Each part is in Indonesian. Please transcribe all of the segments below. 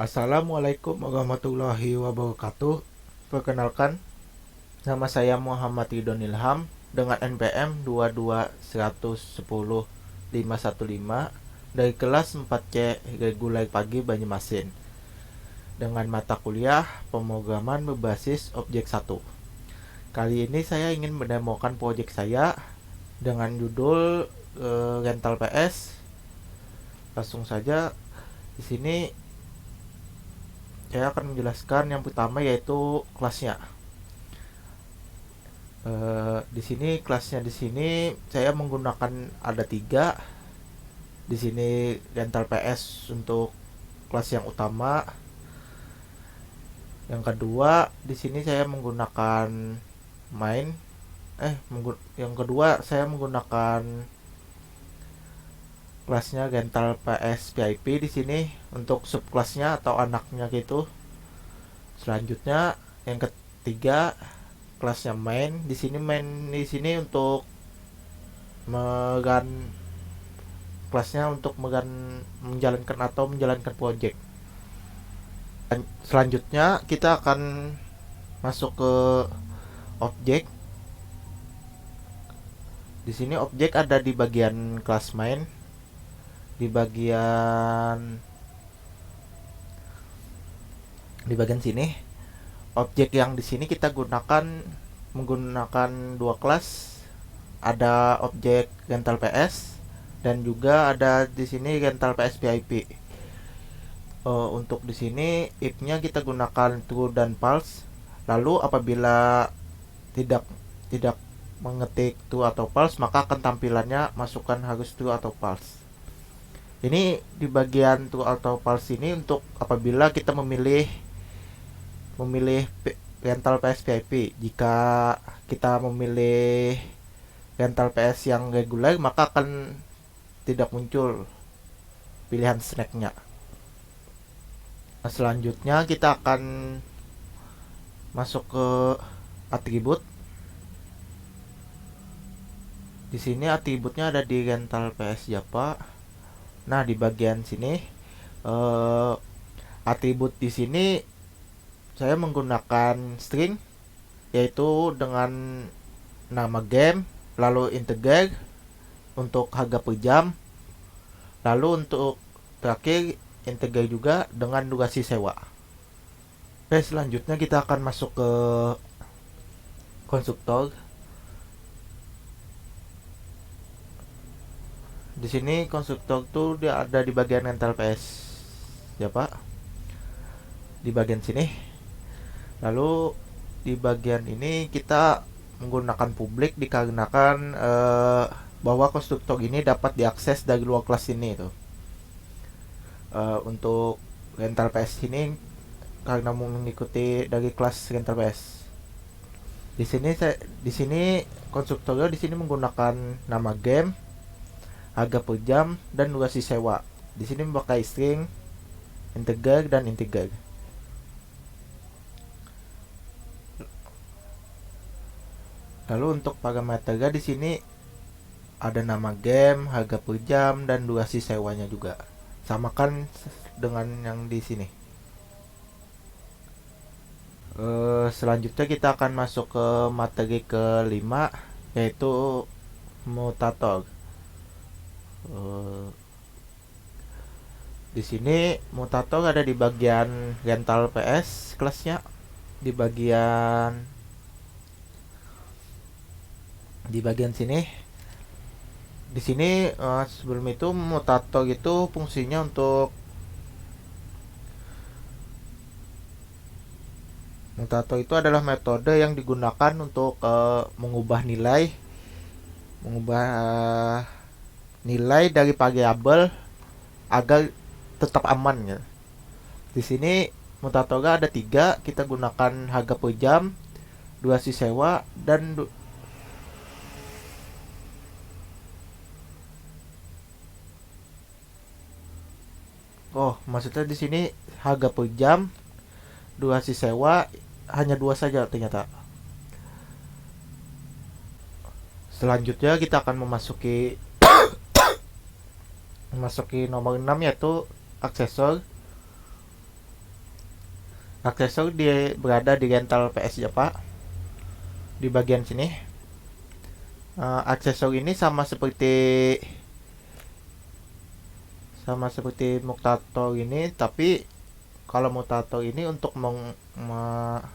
Assalamualaikum warahmatullahi wabarakatuh. Perkenalkan, nama saya Muhammad Ridon Ilham dengan NPM 2210515 dari kelas 4C Reguler Pagi Banyumasin dengan mata kuliah pemrograman berbasis objek 1. Kali ini saya ingin mendemokan proyek saya dengan judul rental PS. Langsung saja di sini saya akan menjelaskan yang pertama yaitu kelasnya. Di sini kelasnya di sini saya menggunakan ada tiga. Di sini rental PS untuk kelas yang utama. Yang kedua di sini saya menggunakan main. Yang kedua saya menggunakan kelasnya rental PS VIP di sini untuk subkelasnya atau anaknya gitu. Selanjutnya yang ketiga kelasnya main di sini untuk megan kelasnya untuk menjalankan project. Selanjutnya kita akan masuk ke objek. Di sini objek ada di bagian kelas main. Di bagian sini objek yang di sini kita menggunakan dua kelas. Ada objek rental PS dan juga ada di sini rental PS VIP. Untuk di sini if-nya kita gunakan true dan false. Lalu apabila tidak tidak mengetik true atau false, maka akan tampilannya masukkan harus true atau false. Ini di bagian true atau false ini untuk apabila kita memilih rental PS VIP. Jika kita memilih rental PS yang reguler, maka akan tidak muncul pilihan snacknya. Nah, selanjutnya kita akan masuk ke atribut. Di sini atributnya ada di rental PS Java. Nah, di bagian sini atribut di sini saya menggunakan string, yaitu dengan nama game, lalu integer untuk harga per jam, lalu untuk terakhir integer juga dengan durasi sewa. Oke, selanjutnya kita akan masuk ke konstruktor. Di sini konstruktor tuh dia ada di bagian rental PS Java, di bagian sini. Lalu di bagian ini kita menggunakan publik dikarenakan bahwa konstruktor ini dapat diakses dari luar kelas ini tuh. Untuk rental PS ini karena mengikuti dari kelas rental PS. Di sini konstruktornya di sini menggunakan nama game, harga per jam dan durasi sewa. Di sini memakai string, integer dan integer. Lalu untuk parameternya di sini ada nama game, harga per jam dan durasi sewanya juga. Samakan dengan yang di sini. Selanjutnya kita akan masuk ke materi kelima, yaitu mutator. Di sini mutator ada di bagian rental PS kelasnya, di bagian sini. Di sini sebelum itu mutator itu fungsinya untuk mutator itu adalah metode yang digunakan untuk mengubah nilai dari variabel agar tetap aman ya. Di sini mutatornya ada tiga, kita gunakan harga per jam, durasi sewa dan maksudnya di sini harga per jam, durasi sewa hanya dua saja ternyata. Selanjutnya kita akan memasuki nomor 6, yaitu aksesor. Aksesor berada di rental PS Japa di bagian sini. Aksesor ini sama seperti mutator ini, tapi kalau mutator ini untuk mengubah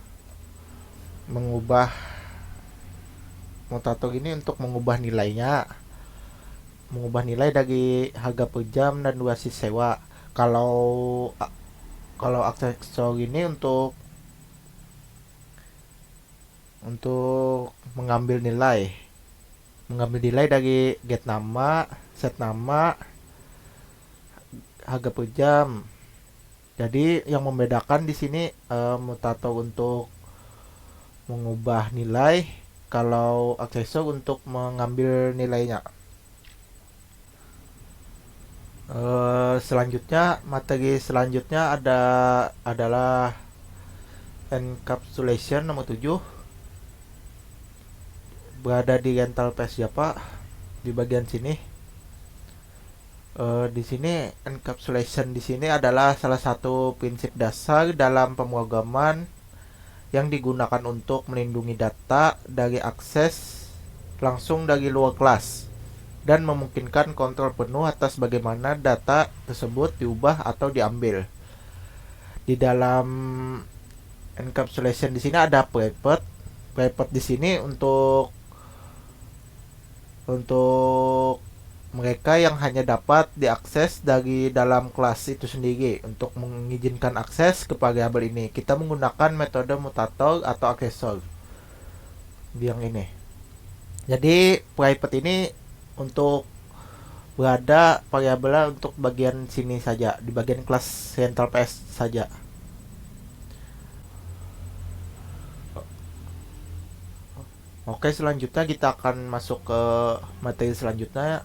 nilainya, mengubah nilai dari harga per jam dan durasi sewa. Kalau aksesor ini untuk mengambil nilai dari get nama, set nama, harga per jam. Jadi yang membedakan di sini mutator untuk mengubah nilai, kalau aksesor untuk mengambil nilainya. Materi selanjutnya adalah encapsulation nomor 7, berada di rental PS Japa di bagian sini. Di sini encapsulation di sini adalah salah satu prinsip dasar dalam pemrograman yang digunakan untuk melindungi data dari akses langsung dari luar kelas dan memungkinkan kontrol penuh atas bagaimana data tersebut diubah atau diambil. Di dalam encapsulation di sini ada private. Private di sini untuk mereka yang hanya dapat diakses dari dalam kelas itu sendiri. Untuk mengizinkan akses ke variabel ini, kita menggunakan metode mutator atau aksesor yang ini. Jadi private ini untuk berada variabelnya untuk bagian sini saja, di bagian kelas rental PS saja. Oke, selanjutnya kita akan masuk ke materi selanjutnya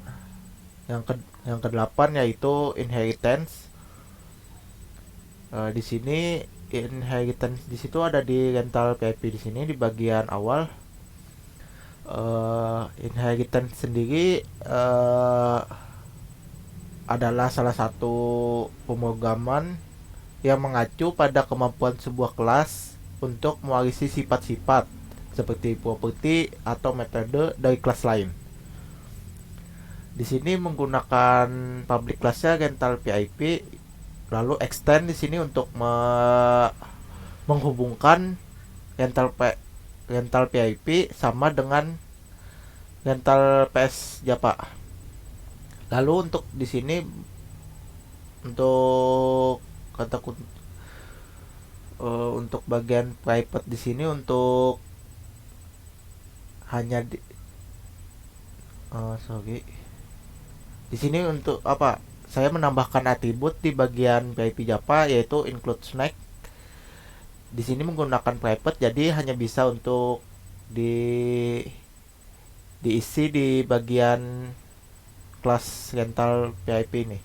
yang ke-8, yaitu inheritance. Di sini inheritance di situ ada di rental PIP di sini di bagian awal. Inheritance sendiri adalah salah satu pemrograman yang mengacu pada kemampuan sebuah kelas untuk mewarisi sifat-sifat seperti properti atau metode dari kelas lain. Di sini menggunakan public classnya rental PIP, lalu extend di sini untuk menghubungkan rental PIP sama dengan rental PS Japa. Lalu untuk di sini untuk untuk bagian private di sini untuk hanya di sini untuk apa? Saya menambahkan atribut di bagian PIP Japa, yaitu include snack. Di sini menggunakan private, jadi hanya bisa untuk diisi di bagian kelas rental PIP ini.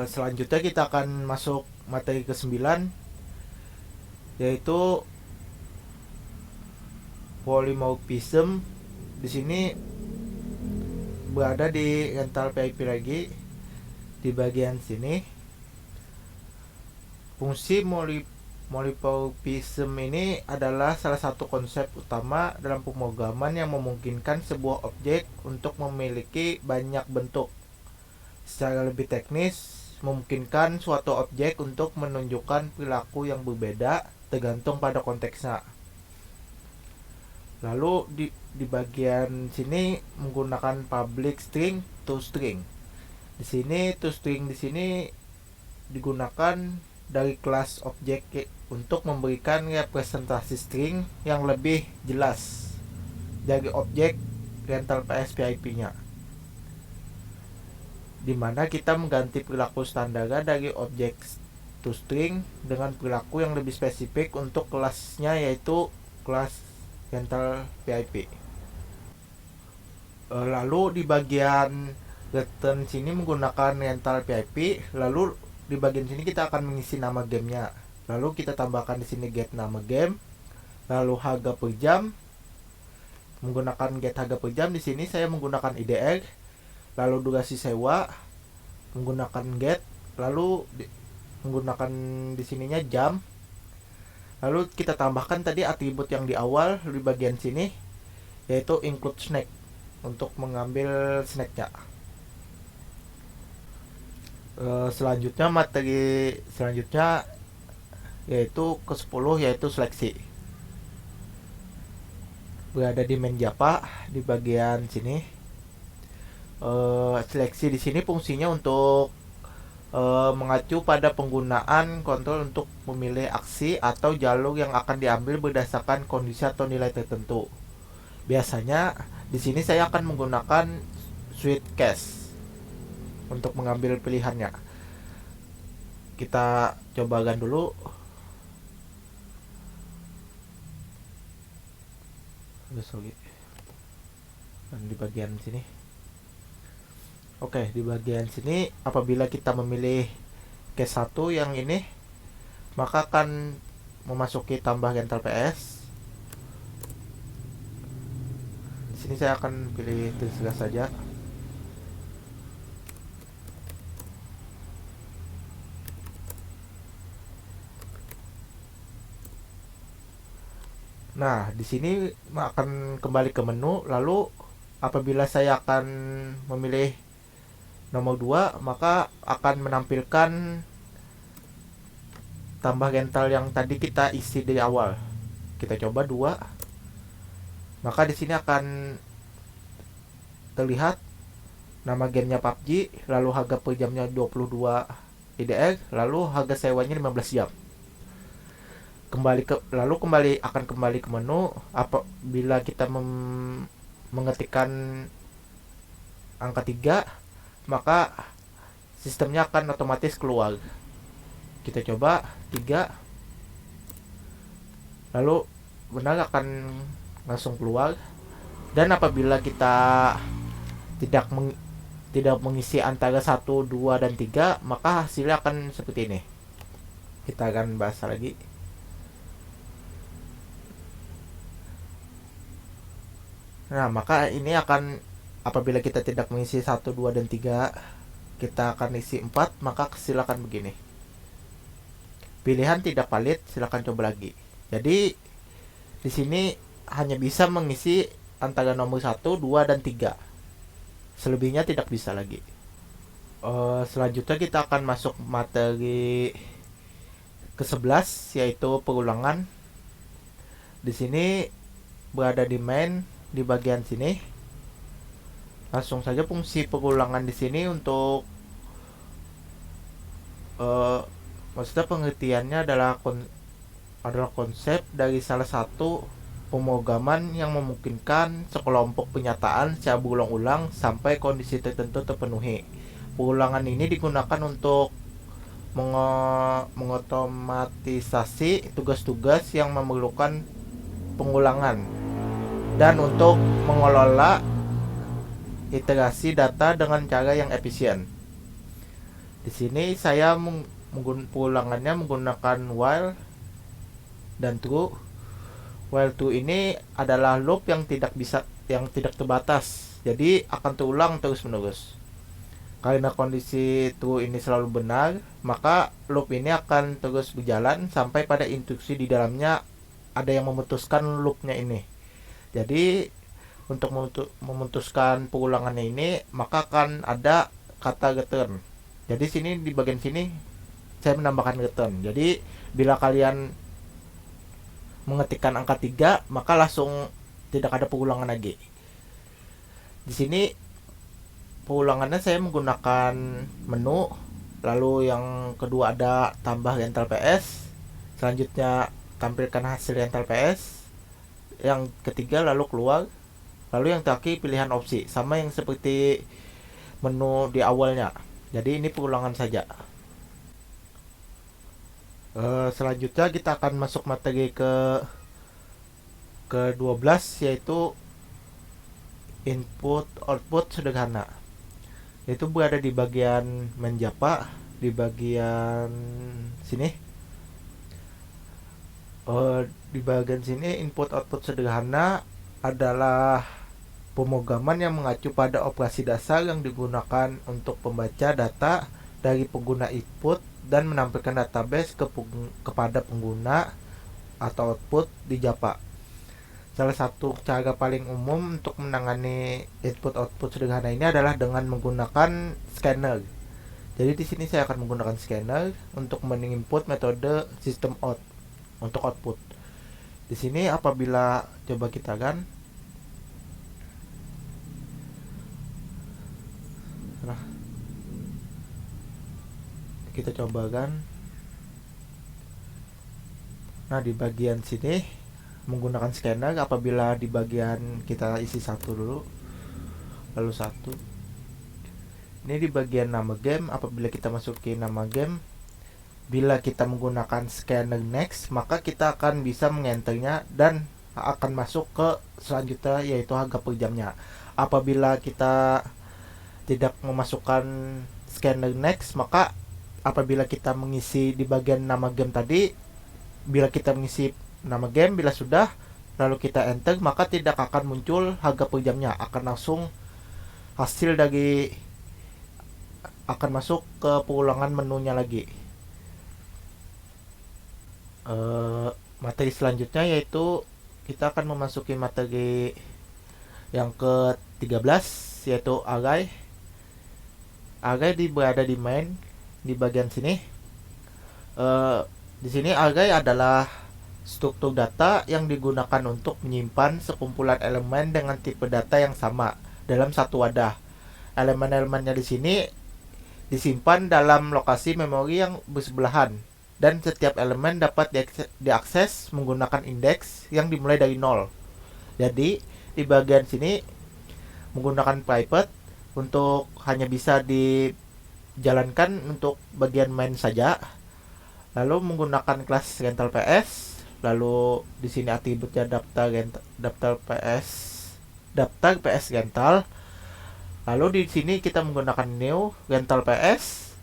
Selanjutnya kita akan masuk materi ke-9, yaitu polymorphism. Di sini berada di rental PIP lagi di bagian sini. Fungsi polymorphism ini adalah salah satu konsep utama dalam pemrograman yang memungkinkan sebuah objek untuk memiliki banyak bentuk. Secara lebih teknis, memungkinkan suatu objek untuk menunjukkan perilaku yang berbeda tergantung pada konteksnya. Lalu di bagian sini menggunakan public string to string. Di sini to string di sini digunakan dari kelas objek untuk memberikan representasi string yang lebih jelas dari objek rental PS PIP-nya, dimana kita mengganti perilaku standar dari objek to string dengan perilaku yang lebih spesifik untuk kelasnya, yaitu kelas rental PIP. Lalu di bagian return sini menggunakan rental PIP. Lalu di bagian sini kita akan mengisi nama gamenya. Lalu kita tambahkan di sini get nama game. Lalu harga per jam. Menggunakan get harga per jam, di sini saya menggunakan IDR. lalu durasi sewa menggunakan get, lalu menggunakan di sininya jam. Lalu kita tambahkan tadi atribut yang di awal di bagian sini, yaitu include snack untuk mengambil snacknya. Selanjutnya materi selanjutnya yaitu ke-10, yaitu seleksi. Berada di main Java di bagian sini. Seleksi di sini fungsinya untuk mengacu pada penggunaan kontrol untuk memilih aksi atau jalur yang akan diambil berdasarkan kondisi atau nilai tertentu. Biasanya di sini saya akan menggunakan switch case untuk mengambil pilihannya. Kita cobakan dulu. Dan di bagian sini. Oke, di bagian sini apabila kita memilih case 1 yang ini, maka akan memasuki tambah rental PS. Di sini saya akan pilih terserah saja. Nah, di sini akan kembali ke menu, lalu apabila saya akan memilih nomor 2, maka akan menampilkan tambah rental yang tadi kita isi di awal. Kita coba 2. Maka di sini akan terlihat nama gamenya PUBG, lalu harga per jamnya 22 IDR, lalu harga sewanya 15 jam. Kembali ke menu. Apabila kita mengetikkan angka 3, maka sistemnya akan otomatis keluar. Kita coba 3, lalu benar akan langsung keluar. Dan apabila kita tidak mengisi antara 1, 2, dan 3, maka hasilnya akan seperti ini. Kita akan bahas lagi. Nah, maka ini akan apabila kita tidak mengisi 1, 2, dan 3, kita akan isi 4, maka silakan begini. Pilihan tidak valid, silakan coba lagi. Jadi di sini hanya bisa mengisi antara nomor 1, 2, dan 3. Selebihnya tidak bisa lagi. Selanjutnya kita akan masuk materi ke-11, yaitu pengulangan. Di sini berada di main di bagian sini. Langsung saja fungsi pengulangan di sini untuk maksudnya pengertiannya adalah konsep dari salah satu pemrograman yang memungkinkan sekelompok penyataan secara berulang-ulang sampai kondisi tertentu terpenuhi. Pengulangan ini digunakan untuk mengotomatisasi tugas-tugas yang memerlukan pengulangan dan untuk mengelola iterasi data dengan cara yang efisien. Di sini saya pengulangannya menggunakan while dan true. While true ini adalah loop yang tidak terbatas, jadi akan terulang terus-menerus. Karena kondisi true ini selalu benar, maka loop ini akan terus berjalan sampai pada instruksi di dalamnya ada yang memutuskan loopnya ini. Jadi untuk memutuskan pengulangannya ini, maka akan ada kata return. Jadi sini di bagian sini saya menambahkan return. Jadi bila kalian mengetikkan angka 3, maka langsung tidak ada pengulangan lagi. Di sini pengulangannya saya menggunakan menu, lalu yang kedua ada tambah rental PS, selanjutnya tampilkan hasil rental PS, yang ketiga lalu keluar, lalu yang terakhir pilihan opsi, sama yang seperti menu di awalnya. Jadi ini pengulangan saja. Selanjutnya kita akan masuk materi ke 12, yaitu input output sederhana. Itu berada di bagian menjapa di bagian sini. Di bagian sini input output sederhana adalah Pemrograman yang mengacu pada operasi dasar yang digunakan untuk membaca data dari pengguna input dan menampilkan database kepada pengguna atau output di Java. Salah satu cara paling umum untuk menangani input-output sederhana ini adalah dengan menggunakan scanner. Jadi di sini saya akan menggunakan scanner untuk menginput metode system out untuk output. Di sini apabila coba kita kan, nah, kita coba kan. Nah, di bagian sini menggunakan scanner, apabila di bagian kita isi satu dulu, lalu satu. Ini di bagian nama game, apabila kita masukin nama game, bila kita menggunakan scanner next, maka kita akan bisa mengenternya dan akan masuk ke selanjutnya, yaitu harga per jamnya. Apabila kita tidak memasukkan scanner next, maka apabila kita mengisi di bagian nama game tadi, bila kita mengisi nama game, bila sudah lalu kita enter, maka tidak akan muncul harga per jamnya, akan langsung hasil dari akan masuk ke pengulangan menunya lagi. Materi selanjutnya yaitu kita akan memasuki materi yang ke-13, yaitu array. Array berada di main di bagian sini. Di sini array adalah struktur data yang digunakan untuk menyimpan sekumpulan elemen dengan tipe data yang sama dalam satu wadah. Elemen-elemennya di sini disimpan dalam lokasi memori yang bersebelahan, dan setiap elemen dapat diakses menggunakan indeks yang dimulai dari 0. Jadi di bagian sini menggunakan private untuk hanya bisa dijalankan untuk bagian main saja. Lalu menggunakan kelas rental PS. Lalu di sini atributnya daftar PS rental. Lalu di sini kita menggunakan new rental PS.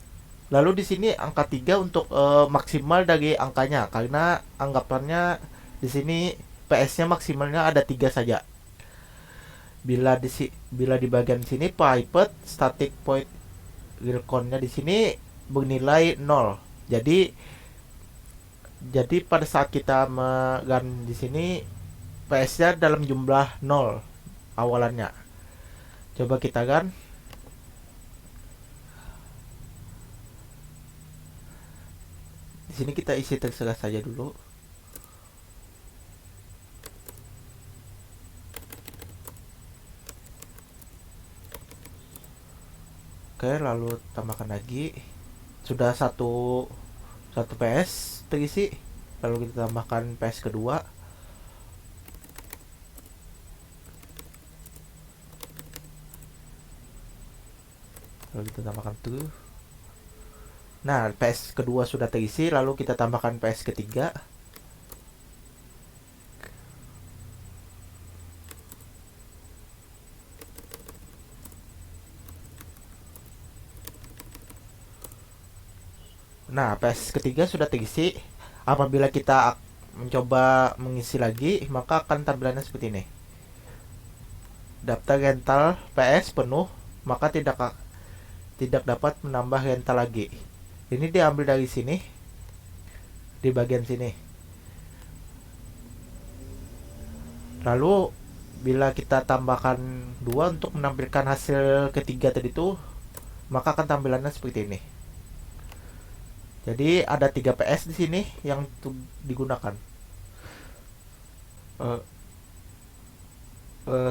Lalu di sini angka 3 untuk maksimal dari angkanya, karena anggapannya di sini PS-nya maksimalnya ada 3 saja. Bila di bagian sini private static point real count-nya di sini bernilai 0. Jadi pada saat kita run di sini PS-nya dalam jumlah 0 awalannya. Coba kita run. Di sini kita isi terserah saja dulu. Oke, lalu tambahkan lagi. Sudah satu PS terisi. Lalu kita tambahkan PS kedua. Lalu kita tambahkan true. Nah, PS kedua sudah terisi. Lalu kita tambahkan PS ketiga. Nah, PS ketiga sudah terisi. Apabila kita mencoba mengisi lagi, maka akan tampilannya seperti ini. Daftar rental PS penuh, maka tidak dapat menambah rental lagi. Ini diambil dari sini, di bagian sini. Lalu bila kita tambahkan 2 untuk menampilkan hasil ketiga tadi itu, maka akan tampilannya seperti ini. Jadi ada 3 PS di sini yang digunakan.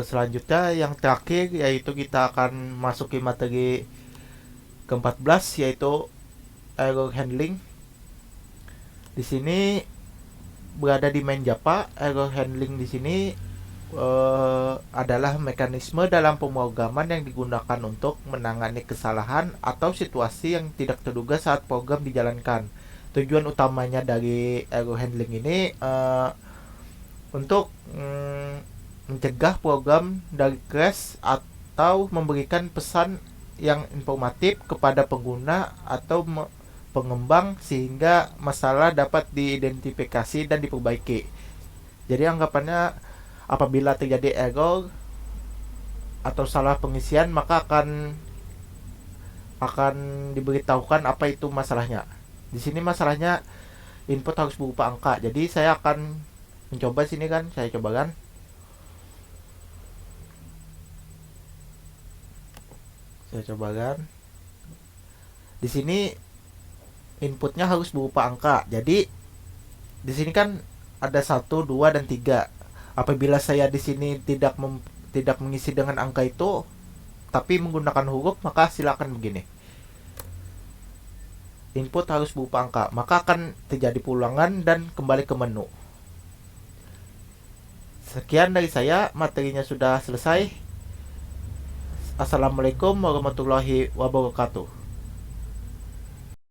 Selanjutnya yang terakhir yaitu kita akan masuki materi ke-14, yaitu error handling. Di sini berada di main Java. Error handling di sini adalah mekanisme dalam pemrograman yang digunakan untuk menangani kesalahan atau situasi yang tidak terduga saat program dijalankan. Tujuan utamanya dari error handling ini untuk mencegah program dari crash atau memberikan pesan yang informatif kepada pengguna atau pengembang sehingga masalah dapat diidentifikasi dan diperbaiki. Jadi anggapannya apabila terjadi error atau salah pengisian, maka akan diberitahukan apa itu masalahnya. Di sini masalahnya input harus berupa angka. Jadi saya akan mencoba sini kan, saya cobakan. Saya cobakan. Di sini inputnya harus berupa angka. Jadi di sini kan ada 1, 2, dan 3. Apabila saya di sini tidak mengisi dengan angka itu, tapi menggunakan huruf, maka silakan begini. Input harus berupa angka, maka akan terjadi pulangan dan kembali ke menu. Sekian dari saya, materinya sudah selesai. Assalamualaikum warahmatullahi wabarakatuh.